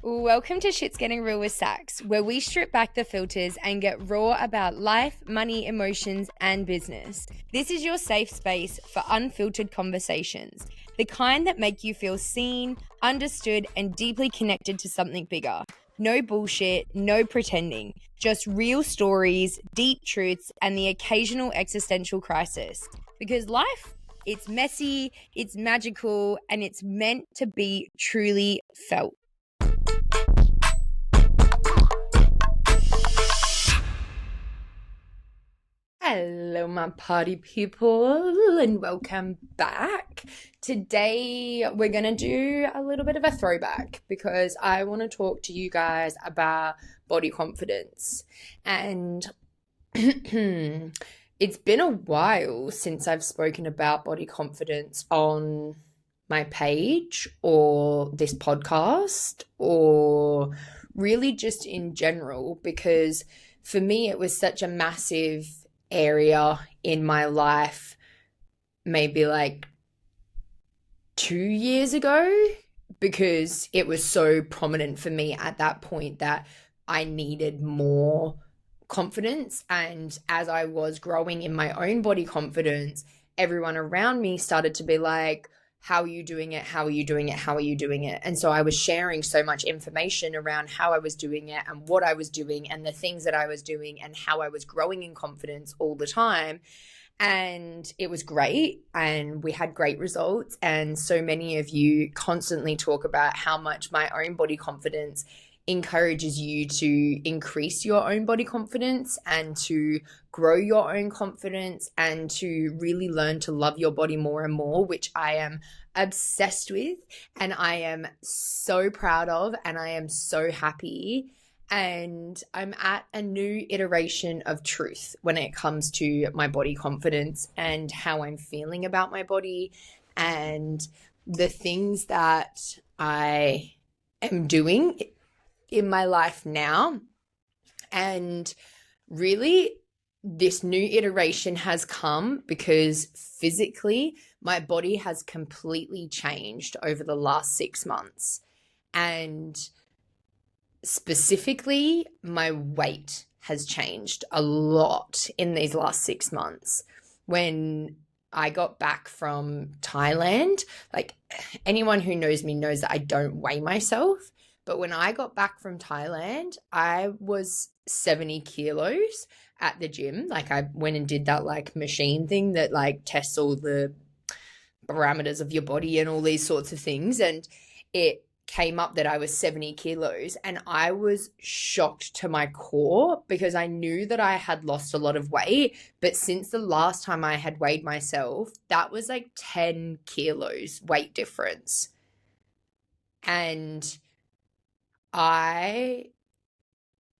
Welcome to Shit's Getting Real with Sax, where we strip back the filters and get raw about life, money, emotions, and business. This is your safe space for unfiltered conversations, the kind that make you feel seen, understood, and deeply connected to something bigger. No bullshit, no pretending, just real stories, deep truths, and the occasional existential crisis. Because life, it's messy, it's magical, and it's meant to be truly felt. Hello, my party people, and welcome back. Today, we're going to do a little bit of a throwback because I want to talk to you guys about body confidence. And it's been a while since I've spoken about body confidence on my page or this podcast or really just in general, because for me, it was such a massive area in my life maybe like 2 years ago, because it was so prominent for me at that point that I needed more confidence. And as I was growing in my own body confidence, everyone around me started to be like, how are you doing it? How are you doing it? How are you doing it? And so I was sharing so much information around how I was doing it and what I was doing and the things that I was doing and how I was growing in confidence all the time. And it was great and we had great results. And so many of you constantly talk about how much my own body confidence encourages you to increase your own body confidence and to grow your own confidence and to really learn to love your body more and more, which I am obsessed with and I am so proud of and I am so happy. And I'm at a new iteration of truth when it comes to my body confidence and how I'm feeling about my body and the things that I am doing in my life now. And really, this new iteration has come because physically my body has completely changed over the last 6 months. And specifically, my weight has changed a lot in these last 6 months. When I got back from Thailand, like anyone who knows me knows that I don't weigh myself. But when I got back from Thailand, I was 70 kilos at the gym. Like I went and did that like machine thing that like tests all the parameters of your body and all these sorts of things. And it came up that I was 70 kilos and I was shocked to my core because I knew that I had lost a lot of weight. But since the last time I had weighed myself, that was like 10 kilos weight difference. And I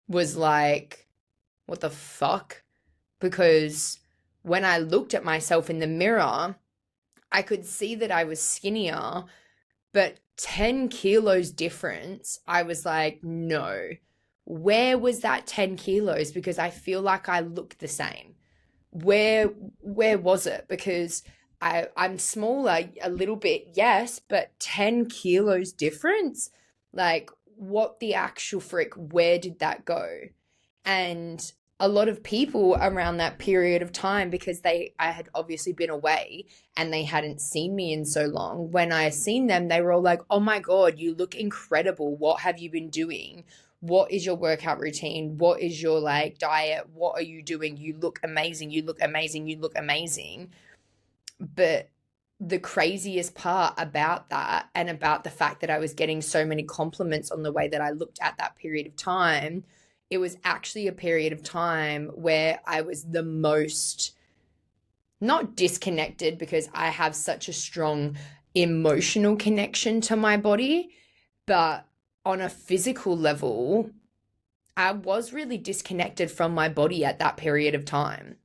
was like, what the fuck? Because when I looked at myself in the mirror, I could see that I was skinnier, but 10 kilos difference, I was like, no, where was that 10 kilos? Because I feel like I look the same. Where was it? Because I'm smaller a little bit, yes, but 10 kilos difference? Like, what the actual frick, where did that go? And a lot of people around that period of time, because I had obviously been away and they hadn't seen me in so long, when I seen them, they were all like, oh my God, you look incredible. What have you been doing? What is your workout routine? What is your like diet? What are you doing? You look amazing. You look amazing. You look amazing. But the craziest part about that and about the fact that I was getting so many compliments on the way that I looked at that period of time, it was actually a period of time where I was the most, not disconnected because I have such a strong emotional connection to my body, but on a physical level, I was really disconnected from my body at that period of time.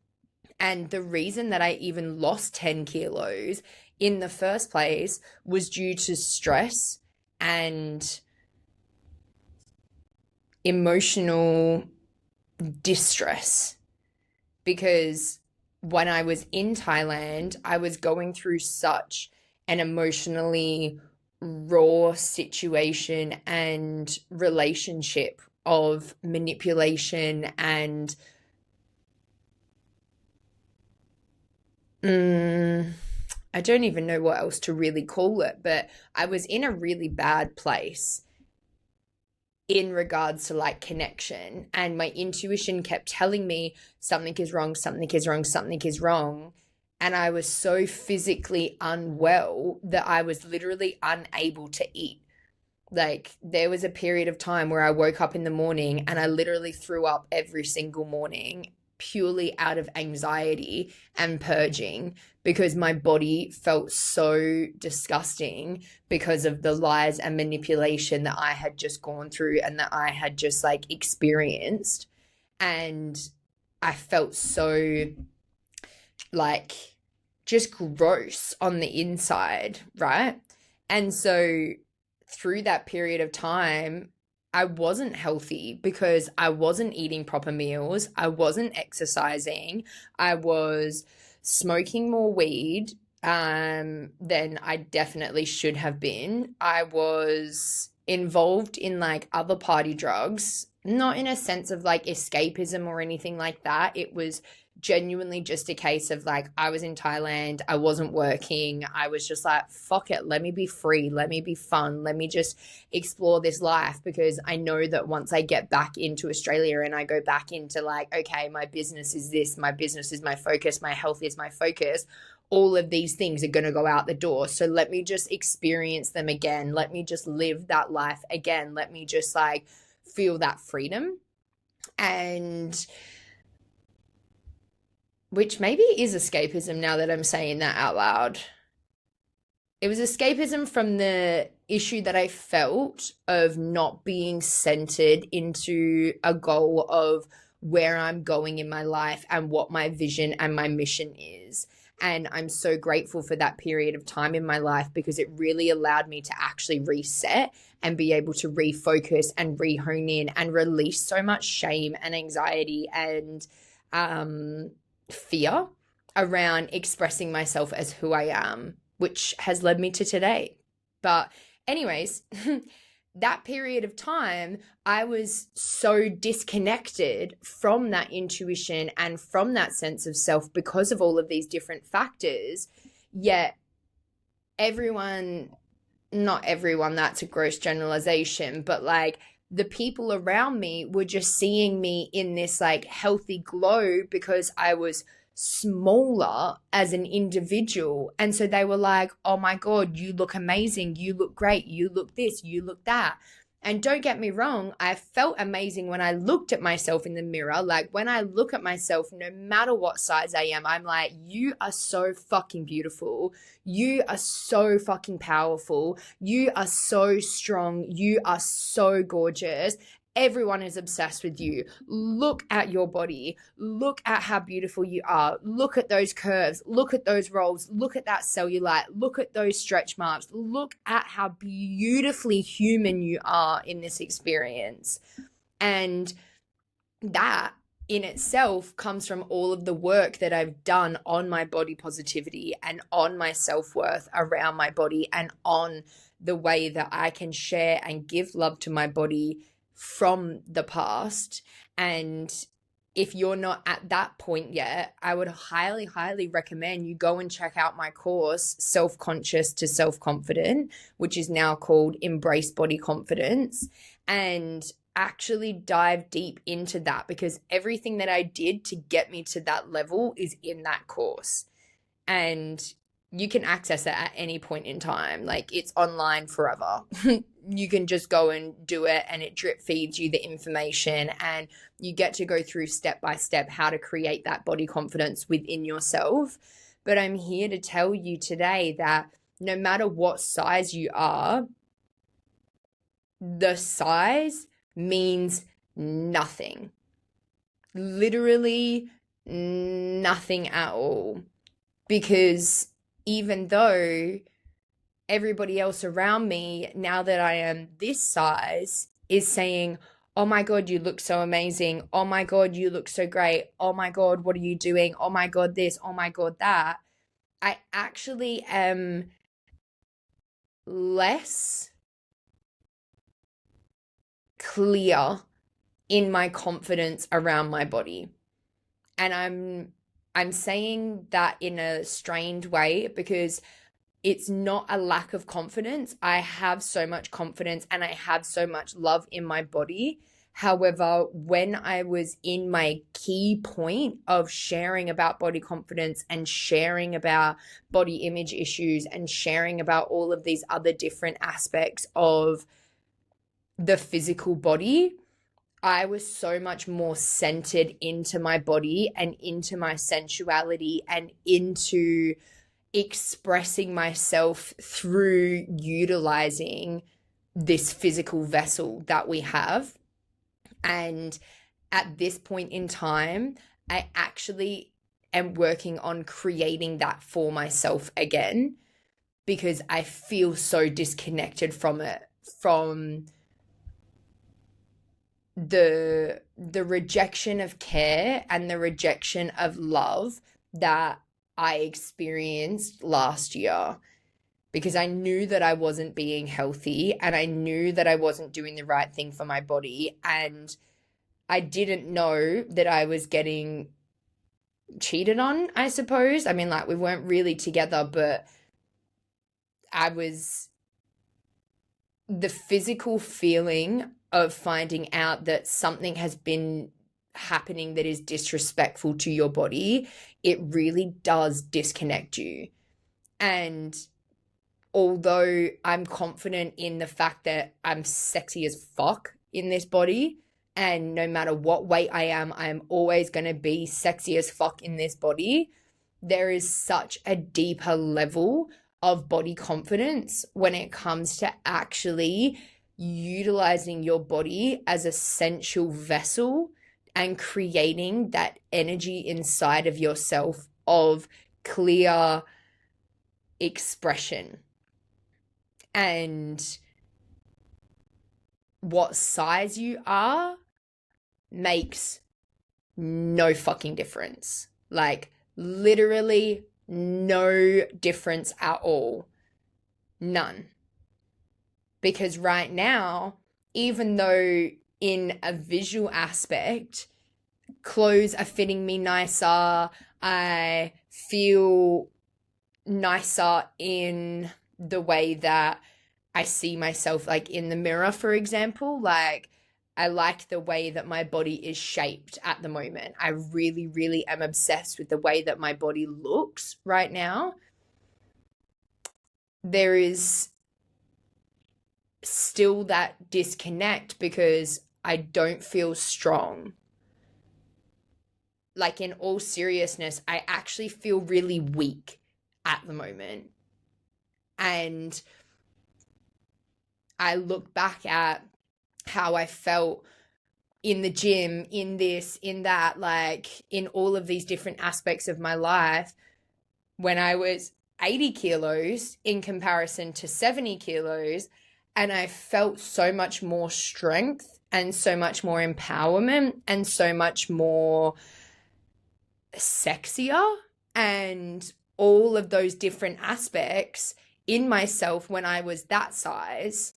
And the reason that I even lost 10 kilos in the first place was due to stress and emotional distress. Because when I was in Thailand, I was going through such an emotionally raw situation and relationship of manipulation and mm, I don't even know what else to really call it, but I was in a really bad place in regards to like connection. And my intuition kept telling me something is wrong, something is wrong, something is wrong. And I was so physically unwell that I was literally unable to eat. Like, there was a period of time where I woke up in the morning and I literally threw up every single morning purely out of anxiety and purging because my body felt so disgusting because of the lies and manipulation that I had just gone through and that I had just like experienced. And I felt so like just gross on the inside, right? And so through that period of time, I wasn't healthy because I wasn't eating proper meals. I wasn't exercising. I was smoking more weed than I definitely should have been. I was involved in like other party drugs, not in a sense of like escapism or anything like that. It was genuinely just a case of like I was in Thailand, I wasn't working, I was just like, fuck it, let me be free, let me be fun, let me just explore this life because I know that once I get back into Australia and I go back into like, okay, my business is this, my business is my focus, my health is my focus, all of these things are going to go out the door. So let me just experience them again. Let me just live that life again. Let me just like feel that freedom. And which maybe is escapism now that I'm saying that out loud. It was escapism from the issue that I felt of not being centered into a goal of where I'm going in my life and what my vision and my mission is. And I'm so grateful for that period of time in my life because it really allowed me to actually reset and be able to refocus and rehone in and release so much shame and anxiety and fear around expressing myself as who I am, which has led me to today. But, anyways, that period of time, I was so disconnected from that intuition and from that sense of self because of all of these different factors. Yet, everyone, not everyone, that's a gross generalization, but like the people around me were just seeing me in this like healthy glow because I was smaller as an individual. And so they were like, oh my God, you look amazing. You look great. You look this, you look that. And don't get me wrong, I felt amazing when I looked at myself in the mirror. Like when I look at myself, no matter what size I am, I'm like, you are so fucking beautiful. You are so fucking powerful. You are so strong. You are so gorgeous. Everyone is obsessed with you. Look at your body. Look at how beautiful you are. Look at those curves. Look at those rolls. Look at that cellulite. Look at those stretch marks. Look at how beautifully human you are in this experience. And that in itself comes from all of the work that I've done on my body positivity and on my self-worth around my body and on the way that I can share and give love to my body from the past. And if you're not at that point yet, I would highly, highly recommend you go and check out my course, Self-Conscious to Self-Confident, which is now called Embrace Body Confidence, and actually dive deep into that because everything that I did to get me to that level is in that course. And you can access it at any point in time. Like it's online forever. You can just go and do it and it drip feeds you the information and you get to go through step by step how to create that body confidence within yourself. But I'm here to tell you today that no matter what size you are, the size means nothing. Literally nothing at all. Because even though everybody else around me, now that I am this size, is saying, oh my God, you look so amazing. Oh my God, you look so great. Oh my God, what are you doing? Oh my God, this. Oh my God, that. I actually am less clear in my confidence around my body. And I'm saying that in a strained way because it's not a lack of confidence. I have so much confidence and I have so much love in my body. However, when I was in my key point of sharing about body confidence and sharing about body image issues and sharing about all of these other different aspects of the physical body, I was so much more centered into my body and into my sensuality and into expressing myself through utilizing this physical vessel that we have. And at this point in time, I actually am working on creating that for myself again because I feel so disconnected from it, from the rejection of care and the rejection of love that I experienced last year, because I knew that I wasn't being healthy and I knew that I wasn't doing the right thing for my body, and I didn't know that I was getting cheated on, I suppose. I mean, like, we weren't really together, but the physical feeling of finding out that something has been happening that is disrespectful to your body, it really does disconnect you. And although I'm confident in the fact that I'm sexy as fuck in this body, and no matter what weight I am always going to be sexy as fuck in this body, there is such a deeper level of body confidence when it comes to actually utilizing your body as a sensual vessel and creating that energy inside of yourself of clear expression. And what size you are makes no fucking difference. Like, literally no difference at all. None. Because right now, even though in a visual aspect, clothes are fitting me nicer, I feel nicer in the way that I see myself, like in the mirror, for example. Like, I like the way that my body is shaped at the moment. I really, really am obsessed with the way that my body looks right now. There is still that disconnect because I don't feel strong. Like, in all seriousness, I actually feel really weak at the moment. And I look back at how I felt in the gym, in this, in that, like in all of these different aspects of my life when I was 80 kilos in comparison to 70 kilos. And I felt so much more strength and so much more empowerment and so much more sexier and all of those different aspects in myself when I was that size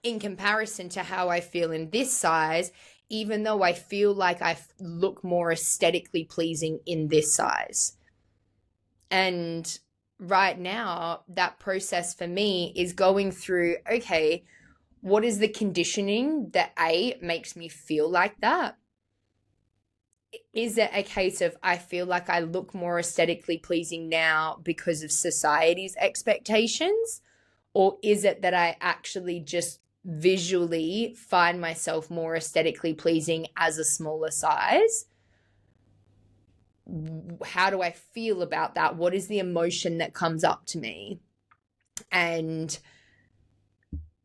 in comparison to how I feel in this size, even though I feel like I look more aesthetically pleasing in this size. And right now, that process for me is going through, okay, what is the conditioning that makes me feel like that? Is it a case of I feel like I look more aesthetically pleasing now because of society's expectations? Or is it that I actually just visually find myself more aesthetically pleasing as a smaller size? How do I feel about that? What is the emotion that comes up to me? And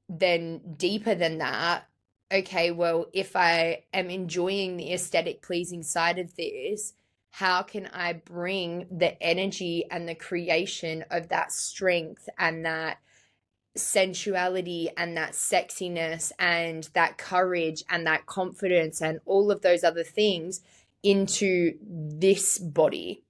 then deeper than that, okay, well, if I am enjoying the aesthetic pleasing side of this, how can I bring the energy and the creation of that strength and that sensuality and that sexiness and that courage and that confidence and all of those other things into this body?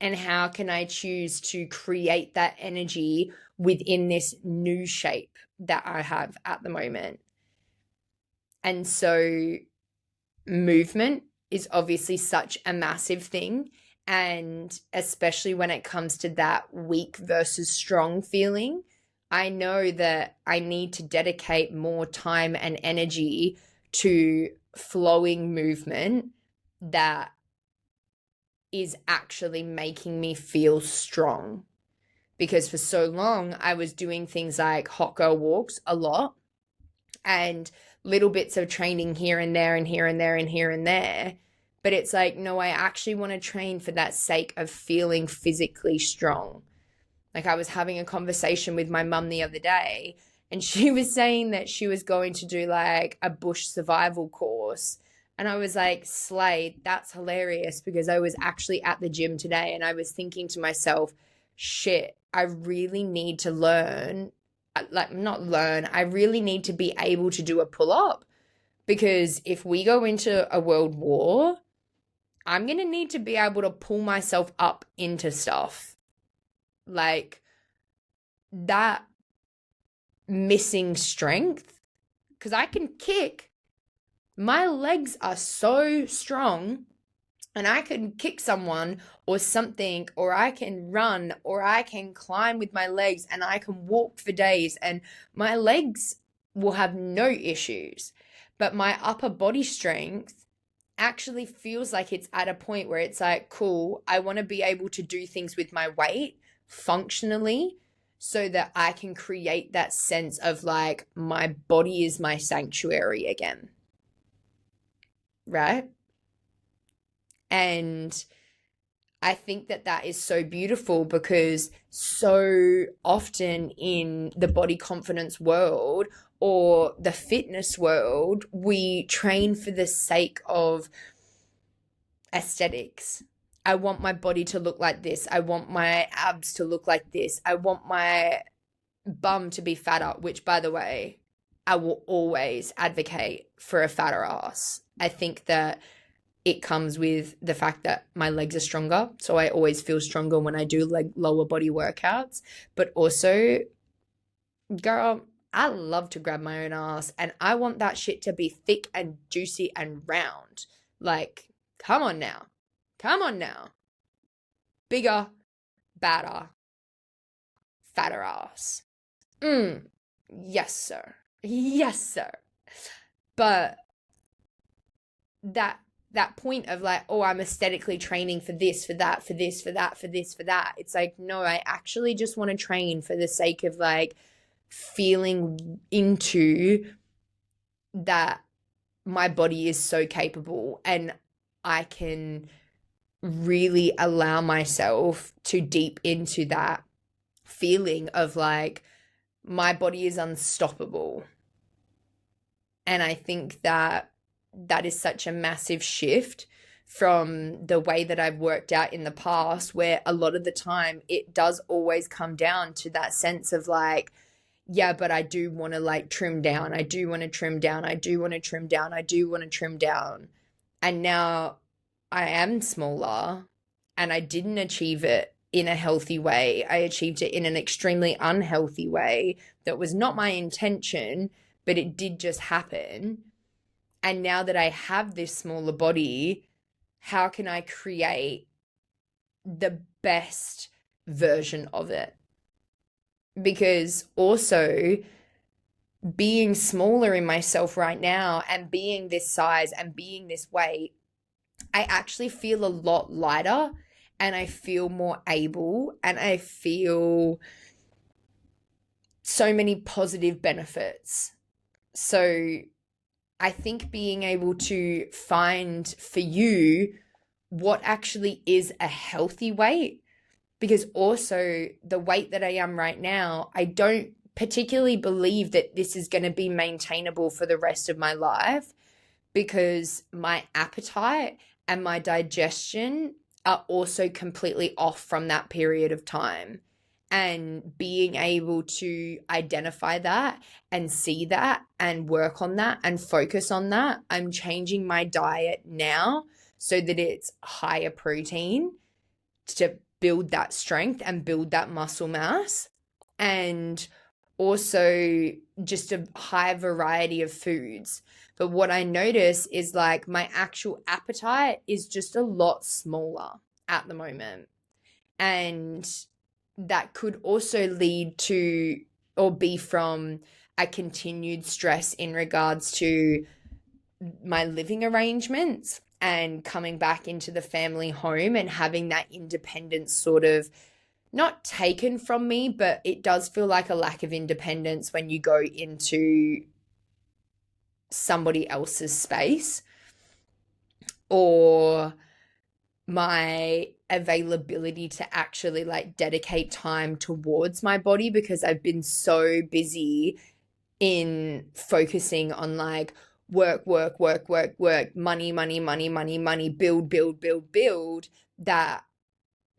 And how can I choose to create that energy within this new shape that I have at the moment? And so movement is obviously such a massive thing. And especially when it comes to that weak versus strong feeling, I know that I need to dedicate more time and energy to flowing movement that is actually making me feel strong. Because for so long, I was doing things like hot girl walks a lot and little bits of training here and there and here and there and here and there. But it's like, no, I actually want to train for that sake of feeling physically strong. Like I was having a conversation with my mum the other day, and she was saying that she was going to do like a bush survival course. And I was like, Slade, that's hilarious, because I was actually at the gym today and I was thinking to myself, shit, I really need to learn, like not learn, I really need to be able to do a pull up, because if we go into a world war, I'm going to need to be able to pull myself up into stuff. Like that missing strength, because I can kick. My legs are so strong and I can kick someone or something, or I can run, or I can climb with my legs, and I can walk for days and my legs will have no issues. But my upper body strength actually feels like it's at a point where it's like, cool, I want to be able to do things with my weight functionally so that I can create that sense of like my body is my sanctuary again. Right? And I think that that is so beautiful, because so often in the body confidence world or the fitness world, we train for the sake of aesthetics. I want my body to look like this. I want my abs to look like this. I want my bum to be fatter, which, by the way, I will always advocate for a fatter ass. I think that it comes with the fact that my legs are stronger. So I always feel stronger when I do like lower body workouts. But also, girl, I love to grab my own ass, and I want that shit to be thick and juicy and round. Like, come on now. Come on now. Bigger, badder, fatter ass. Yes, sir. Yes, sir. But that point of like, oh, I'm aesthetically training for this, for that, for this, for that, for this, for that. It's like, no, I actually just want to train for the sake of like feeling into that my body is so capable, and I can really allow myself to deep into that feeling of like my body is unstoppable. And I think that that is such a massive shift from the way that I've worked out in the past, where a lot of the time it does always come down to that sense of like, yeah, but I do want to like trim down. I do want to trim down. I do want to trim down. I do want to trim down. And now I am smaller, and I didn't achieve it in a healthy way. I achieved it in an extremely unhealthy way that was not my intention, but it did just happen. And now that I have this smaller body, how can I create the best version of it? Because also being smaller in myself right now and being this size and being this weight, I actually feel a lot lighter, and I feel more able, and I feel so many positive benefits. So I think being able to find for you what actually is a healthy weight, because also the weight that I am right now, I don't particularly believe that this is going to be maintainable for the rest of my life, because my appetite and my digestion are also completely off from that period of time. And being able to identify that and see that and work on that and focus on that, I'm changing my diet now so that it's higher protein to build that strength and build that muscle mass, and also just a high variety of foods. But what I notice is like my actual appetite is just a lot smaller at the moment. And that could also lead to or be from a continued stress in regards to my living arrangements and coming back into the family home and having that independence sort of not taken from me, but it does feel like a lack of independence when you go into somebody else's space, or my availability to actually like dedicate time towards my body, because I've been so busy in focusing on like work, money, build, that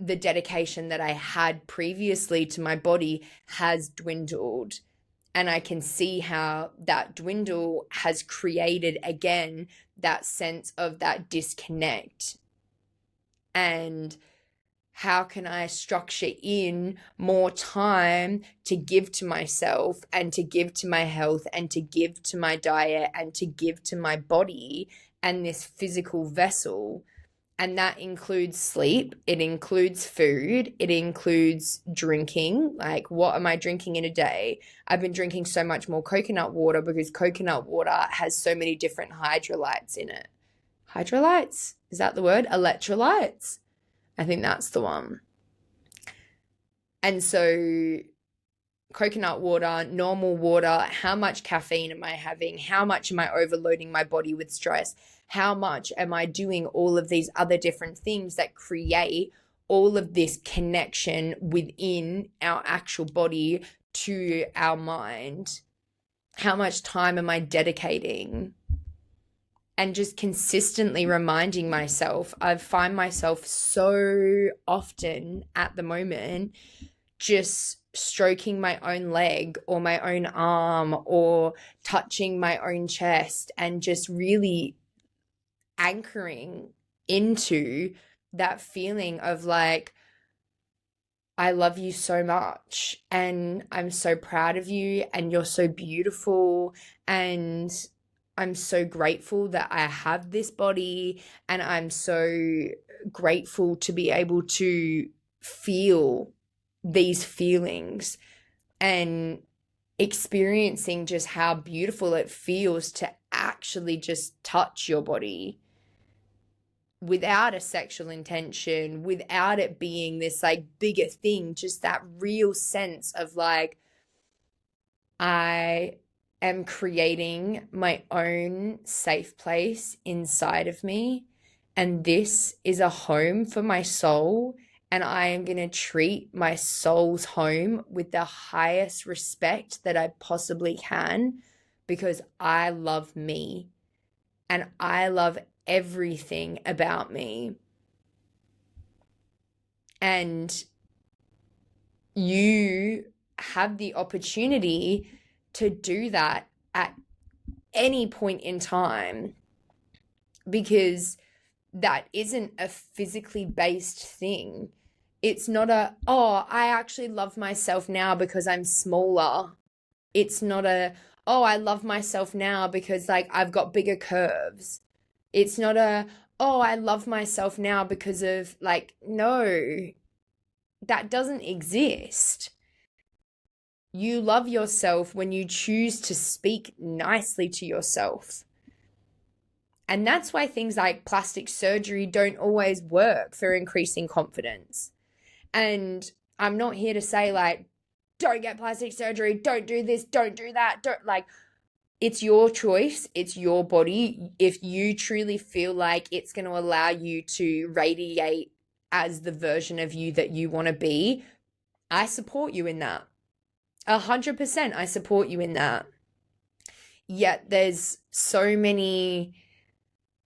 the dedication that I had previously to my body has dwindled. And I can see how that dwindle has created again that sense of that disconnect. And how can I structure in more time to give to myself and to give to my health and to give to my diet and to give to my body and this physical vessel? And that includes sleep, it includes food, it includes drinking. Like, what am I drinking in a day? I've been drinking so much more coconut water because coconut water has so many different hydrolytes in it. Hydrolytes? Is that the word? Electrolytes? I think that's the one. And so coconut water, normal water, how much caffeine am I having? How much am I overloading my body with stress? How much am I doing all of these other different things that create all of this connection within our actual body to our mind? How much time am I dedicating? And just consistently reminding myself. I find myself so often at the moment just stroking my own leg or my own arm or touching my own chest and just really anchoring into that feeling of like, I love you so much and I'm so proud of you and you're so beautiful and I'm so grateful that I have this body and I'm so grateful to be able to feel these feelings and experiencing just how beautiful it feels to actually just touch your body without a sexual intention, without it being this like bigger thing, just that real sense of like, I am creating my own safe place inside of me, and this is a home for my soul, and I am going to treat my soul's home with the highest respect that I possibly can, because I love me and I love everything about me. And you have the opportunity to do that at any point in time, because that isn't a physically based thing. It's not a, oh, I actually love myself now because I'm smaller. It's not a, oh, I love myself now because like I've got bigger curves. It's not a, oh, I love myself now because of like, no, that doesn't exist. You love yourself when you choose to speak nicely to yourself. And that's why things like plastic surgery don't always work for increasing confidence. And I'm not here to say like, don't get plastic surgery, don't do this, don't do that, don't like, it's your choice, it's your body. If you truly feel like it's going to allow you to radiate as the version of you that you want to be, I support you in that. 100% I support you in that. Yet there's so many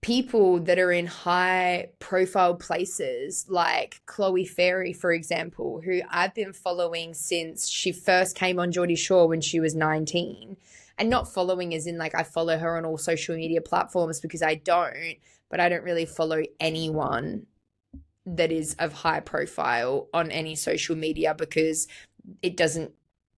people that are in high profile places like Chloe Ferry, for example, who I've been following since she first came on Geordie Shore when she was 19. And not following as in like I follow her on all social media platforms, because I don't, but I don't really follow anyone that is of high profile on any social media because it doesn't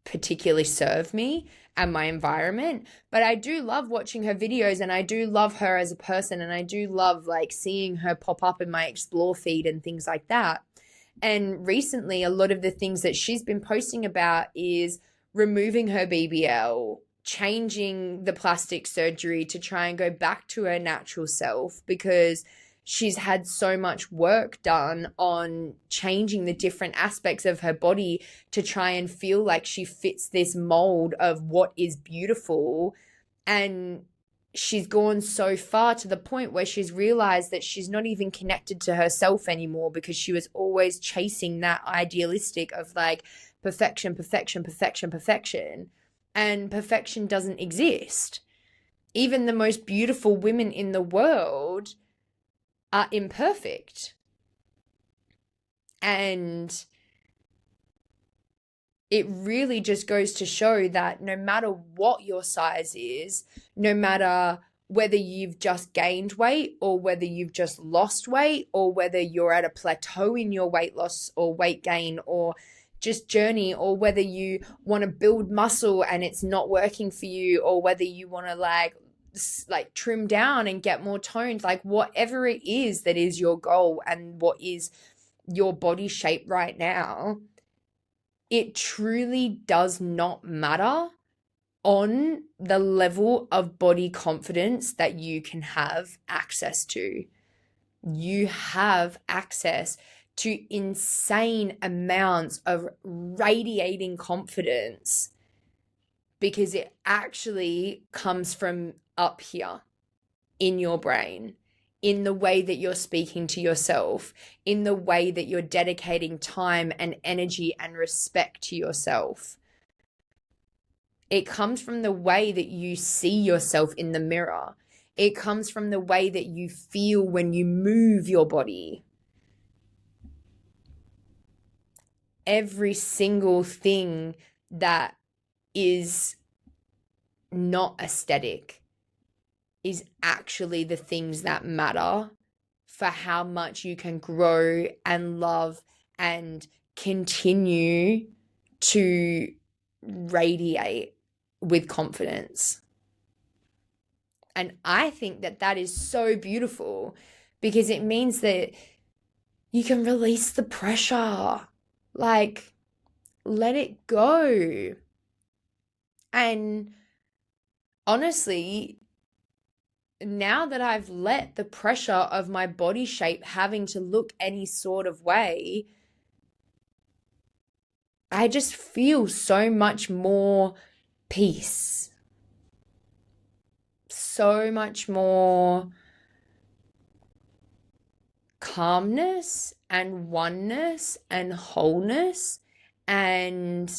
particularly serve me and my environment. But I do love watching her videos, and I do love her as a person, and I do love like seeing her pop up in my explore feed and things like that. And recently, a lot of the things that she's been posting about is removing her BBL, changing the plastic surgery to try and go back to her natural self, because she's had so much work done on changing the different aspects of her body to try and feel like she fits this mold of what is beautiful. And she's gone so far to the point where she's realized that she's not even connected to herself anymore, because she was always chasing that idealistic of like perfection, perfection, perfection, perfection. And perfection doesn't exist. Even the most beautiful women in the world are imperfect. And it really just goes to show that no matter what your size is, no matter whether you've just gained weight or whether you've just lost weight, or whether you're at a plateau in your weight loss or weight gain or just journey, or whether you want to build muscle and it's not working for you, or whether you want to like trim down and get more toned, like whatever it is that is your goal and what is your body shape right now, it truly does not matter on the level of body confidence that you can have access to. You have access to insane amounts of radiating confidence, because it actually comes from up here in your brain, in the way that you're speaking to yourself, in the way that you're dedicating time and energy and respect to yourself. It comes from the way that you see yourself in the mirror. It comes from the way that you feel when you move your body. Every single thing that is not aesthetic is actually the things that matter for how much you can grow and love and continue to radiate with confidence. And I think that that is so beautiful, because it means that you can release the pressure, like let it go. And honestly, now that I've let the pressure of my body shape having to look any sort of way, I just feel so much more peace, so much more calmness and oneness and wholeness and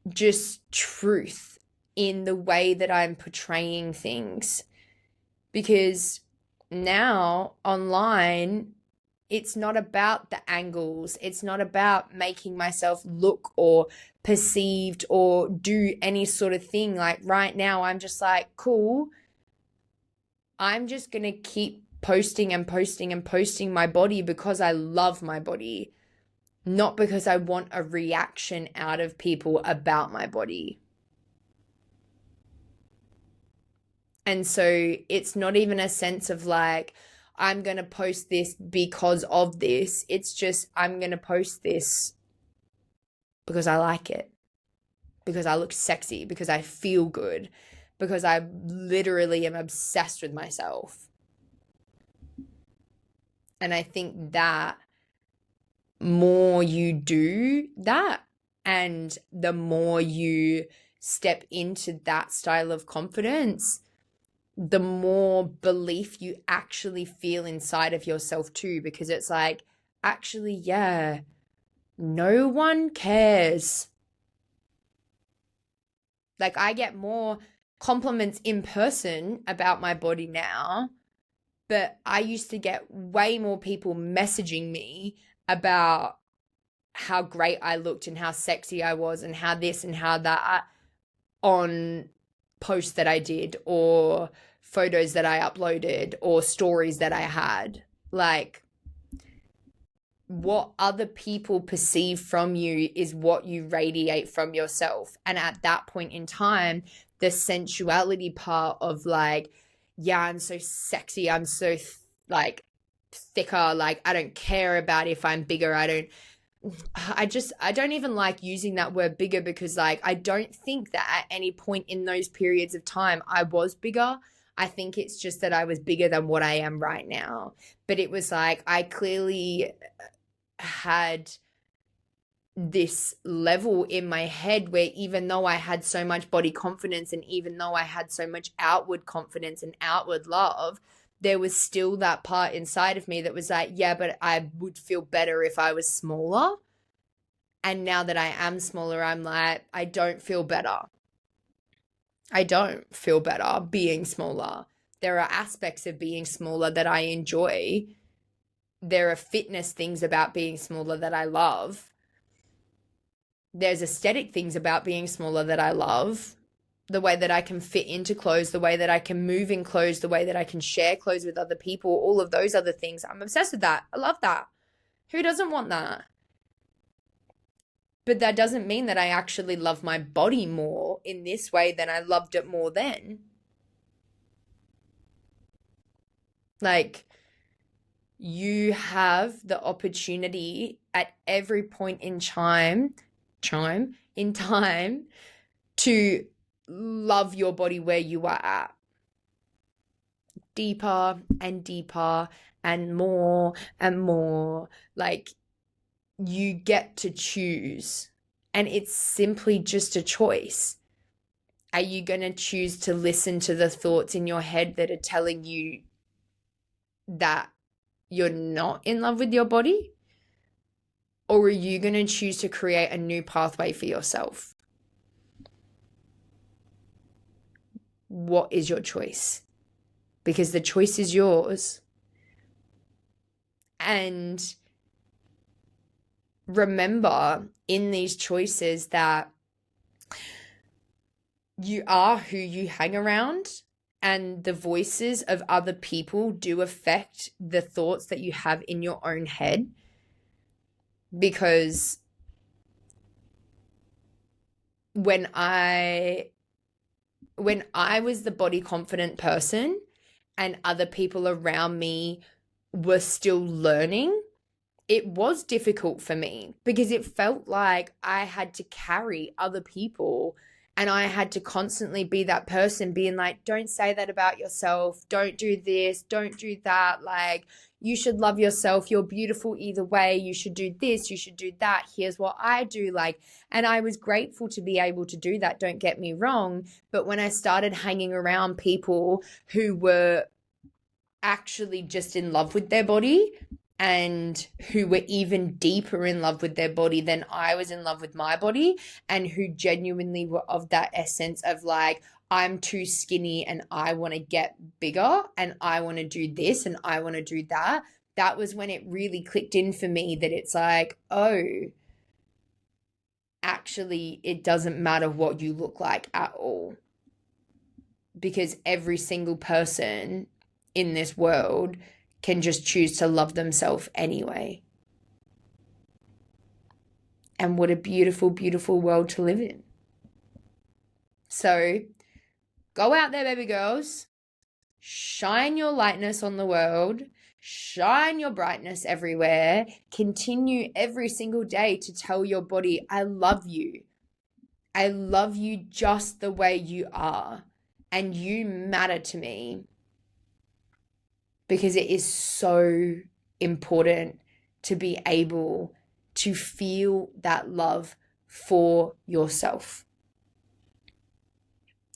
just truth in the way that I'm portraying things. Because now online, it's not about the angles. It's not about making myself look or perceived or do any sort of thing. Like right now, I'm just like, cool. I'm just going to keep posting and posting and posting my body because I love my body, not because I want a reaction out of people about my body. And so it's not even a sense of like, I'm going to post this because of this. It's just, I'm going to post this because I like it, because I look sexy, because I feel good, because I literally am obsessed with myself. And I think that more you do that, and the more you step into that style of confidence, the more belief you actually feel inside of yourself too, because it's like, actually, yeah, no one cares. Like I get more compliments in person about my body now, but I used to get way more people messaging me about how great I looked and how sexy I was and how this and how that on posts that I did or photos that I uploaded or stories that I had. like what other people perceive from you is what you radiate from yourself. And at that point in time, the sensuality part of like, yeah, I'm so sexy, I'm so like thicker, like I don't care about if I'm bigger. I don't even like using that word bigger, because like I don't think that at any point in those periods of time I was bigger. I think it's just that I was bigger than what I am right now. But it was like I clearly had this level in my head where even though I had so much body confidence, and even though I had so much outward confidence and outward love, there was still that part inside of me that was like, yeah, but I would feel better if I was smaller. And now that I am smaller, I'm like, I don't feel better. I don't feel better being smaller. There are aspects of being smaller that I enjoy. There are fitness things about being smaller that I love. There's aesthetic things about being smaller that I love. The way that I can fit into clothes, the way that I can move in clothes, the way that I can share clothes with other people, all of those other things. I'm obsessed with that. I love that. Who doesn't want that? But that doesn't mean that I actually love my body more in this way than I loved it more then. Like, you have the opportunity at every point in time to love your body where you are at. Deeper and deeper and more and more. Like, you get to choose, and it's simply just a choice. Are you going to choose to listen to the thoughts in your head that are telling you that you're not in love with your body? Or are you going to choose to create a new pathway for yourself? What is your choice? Because the choice is yours. And remember in these choices that you are who you hang around, and the voices of other people do affect the thoughts that you have in your own head. Because when I was the body confident person and other people around me were still learning, it was difficult for me because it felt like I had to carry other people, and I had to constantly be that person being like, don't say that about yourself. Don't do this. Don't do that. Like, you should love yourself. You're beautiful either way. You should do this. You should do that. Here's what I do. Like, and I was grateful to be able to do that. Don't get me wrong. But when I started hanging around people who were actually just in love with their body, and who were even deeper in love with their body than I was in love with my body, and who genuinely were of that essence of like, I'm too skinny and I want to get bigger and I want to do this and I want to do that. That was when it really clicked in for me that it's like, oh, actually, it doesn't matter what you look like at all. Because every single person in this world can just choose to love themselves anyway. And what a beautiful, beautiful world to live in. So go out there, baby girls. Shine your lightness on the world. Shine your brightness everywhere. Continue every single day to tell your body, I love you. I love you just the way you are. And you matter to me. Because it is so important to be able to feel that love for yourself.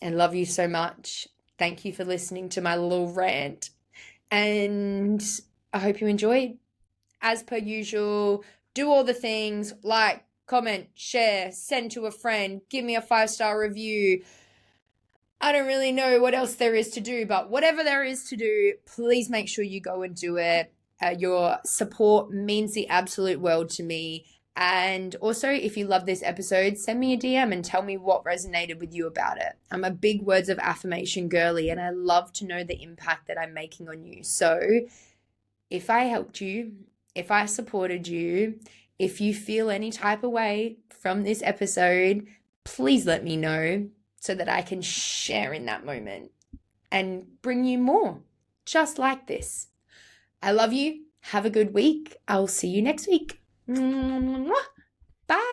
And love you so much. Thank you for listening to my little rant. And I hope you enjoyed. As per usual, do all the things, like, comment, share, send to a friend, give me a 5-star review. I don't really know what else there is to do, but whatever there is to do, please make sure you go and do it. Your support means the absolute world to me. And also, if you love this episode, send me a DM and tell me what resonated with you about it. I'm a big words of affirmation girly, and I love to know the impact that I'm making on you. So if I helped you, if I supported you, if you feel any type of way from this episode, please let me know so that I can share in that moment and bring you more just like this. I love you. Have a good week. I'll see you next week. Mwah.